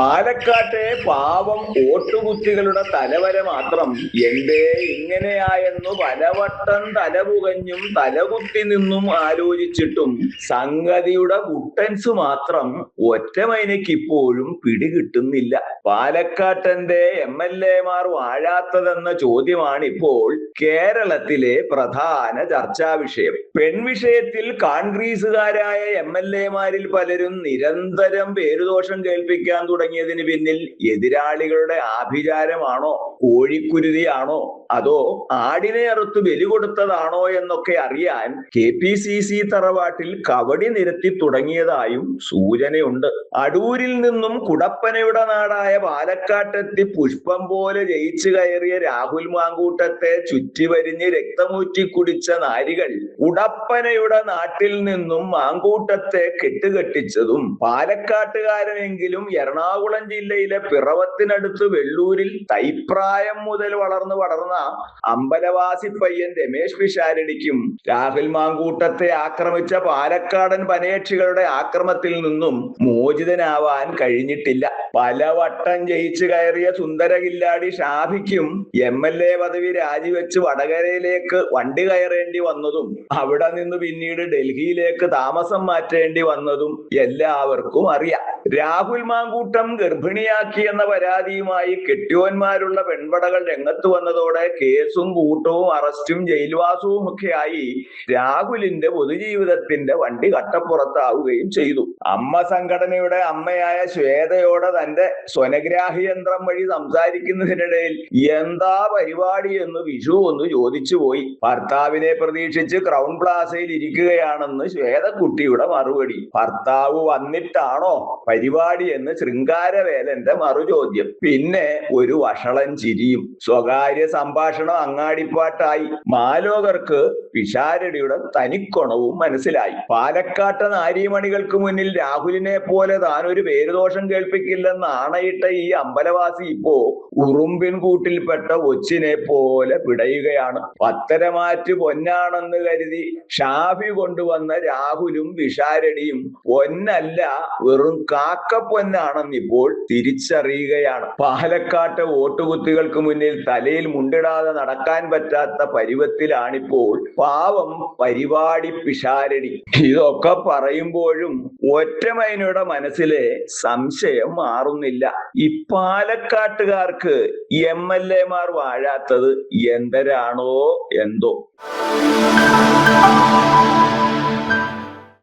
പാലക്കാട്ടെ പാവം ഓട്ടുകുത്തികളുടെ തലവര മാത്രം എന്തേ ഇങ്ങനെയായെന്നു പലവട്ടം തലപുകഞ്ഞും തലകുത്തി നിന്നും ആലോചിച്ചിട്ടും സംഗതിയുടെ കുട്ടൻസ് മാത്രം ഒറ്റമൈനയ്ക്ക് ഇപ്പോഴും പിടികിട്ടുന്നില്ല. പാലക്കാട്ടെന്തേ MLA-മാർ വാഴാത്തതെന്ന ചോദ്യമാണ് ഇപ്പോൾ കേരളത്തിലെ പ്രധാന ചർച്ചാ വിഷയം. പെൺവിഷയത്തിൽ കോൺഗ്രസുകാരായ MLA-മാരിൽ പലരും നിരന്തരം പേരുദോഷം കേൾപ്പിക്കാൻ തുടങ്ങിയതിന് പിന്നിൽ എതിരാളികളുടെ ആഭിചാരമാണോ, കോഴിക്കുരുതിയാണോ, അതോ ആടിനെ അറുത്ത് ബലി കൊടുത്തതാണോ എന്നൊക്കെ അറിയാൻ KPCC തറവാട്ടിൽ കവടി നിരത്തി തുടങ്ങിയതായും സൂചനയുണ്ട്. അടൂരിൽ നിന്നും കുടപ്പനയുടെ നാടായ പാലക്കാട്ടെത്തി പുഷ്പം പോലെ ജയിച്ചു കയറിയ രാഹുൽ മാങ്കൂട്ടത്തെ ചുറ്റിവരിഞ്ഞ് രക്തമൂറ്റി കുടിച്ച നാരികൾ കുടപ്പനയുടെ നാട്ടിൽ നിന്നും മാങ്കൂട്ടത്തെ കെട്ടുകെട്ടിച്ചതും പാലക്കാട്ടുകാരനെങ്കിലും എറണാകുളം ജില്ലയിലെ പിറവത്തിനടുത്ത് വെള്ളൂരിൽ തൈപ്രായം മുതൽ വളർന്ന അമ്പലവാസി പയ്യൻ രമേശ് പിഷാരടിക്കും രാഹുൽ മാങ്കൂട്ടത്തെ ആക്രമിച്ച പാലക്കാടൻ പനയക്ഷികളുടെ ആക്രമത്തിൽ നിന്നും മോചിതനാവാൻ കഴിഞ്ഞിട്ടില്ല. പലവട്ടം ജയിച്ചു കയറിയ സുന്ദരകില്ലാടി ഷാഫിക്കും MLA പദവി രാജിവെച്ച് വടകരയിലേക്ക് വണ്ടി കയറേണ്ടി വന്നതും അവിടെ നിന്ന് പിന്നീട് ഡൽഹിയിലേക്ക് താമസം മാറ്റേണ്ടി വന്നതും എല്ലാവർക്കും അറിയാം. രാഹുൽ മാങ്കൂട്ടം ഗർഭിണിയാക്കി എന്ന പരാതിയുമായി കെട്ടിയോന്മാരുള്ള പെൺപടകൾ രംഗത്ത് വന്നതോടെ കേസും കൂട്ടവും അറസ്റ്റും ജയിൽവാസവും ഒക്കെയായി രാഹുലിന്റെ പൊതുജീവിതത്തിന്റെ വണ്ടി കട്ടപ്പുറത്താവുകയും ചെയ്തു. അമ്മ സംഘടനയുടെ അമ്മയായ ശ്വേതയോടെ തന്റെ സ്വനഗ്രാഹി യന്ത്രം വഴി സംസാരിക്കുന്നതിനിടയിൽ എന്താ പരിപാടി എന്ന് വിഷു ഒന്ന് ചോദിച്ചു പോയി. ഭർത്താവിനെ പ്രതീക്ഷിച്ച് ക്രൗൺ പ്ലാസയിൽ ഇരിക്കുകയാണെന്ന് ശ്വേതക്കുട്ടിയുടെ മറുപടി. ഭർത്താവ് വന്നിട്ടാണോ പരിപാടി എന്ന് ശൃംഗാരവേലന്റെ മറുചോദ്യം. പിന്നെ ഒരു വഷളൻ ചിരിയും. സ്വകാര്യ സംഭാഷണം അങ്ങാടിപ്പാട്ടായി. മാലോകർക്ക് പിഷാരടിയുടെ തനിക്കൊണവും മനസ്സിലായി. പാലക്കാട്ട് നാരീമണികൾക്ക് മുന്നിൽ രാഹുലിനെ പോലെ താൻ ഒരു പേരുദോഷം കേൾപ്പിക്കില്ലെന്ന് ആണയിട്ട ഈ അമ്പലവാസി ഇപ്പോ ഉറുമ്പിൻ കൂട്ടിൽപ്പെട്ട ഒച്ചിനെ പോലെ പിടയുകയാണ്. പത്തരമാറ്റ് പൊന്നാണെന്ന് കരുതി ഷാഫി കൊണ്ടുവന്ന രാഹുലും പിഷാരടിയും പൊന്നല്ല, വെറും കാക്കപ്പൊന്നാണെന്നിപ്പോൾ തിരിച്ചറിയുകയാണ്. പാലക്കാട്ടെ വോട്ടുകുത്തികൾക്ക് മുന്നിൽ തലയിൽ മുണ്ടിടാതെ നടക്കാൻ പറ്റാത്ത പരുവത്തിലാണിപ്പോൾ പാവം പരിപാടി പിഷാരടി. ഇതൊക്കെ പറയുമ്പോഴും ഒറ്റമൈനയുടെ മനസ്സിലെ സംശയം മാറുന്നില്ല. ഈ പാലക്കാട്ടുകാർക്ക് MLA-മാർ വാഴാത്തത് എന്തരാണോ എന്തോ.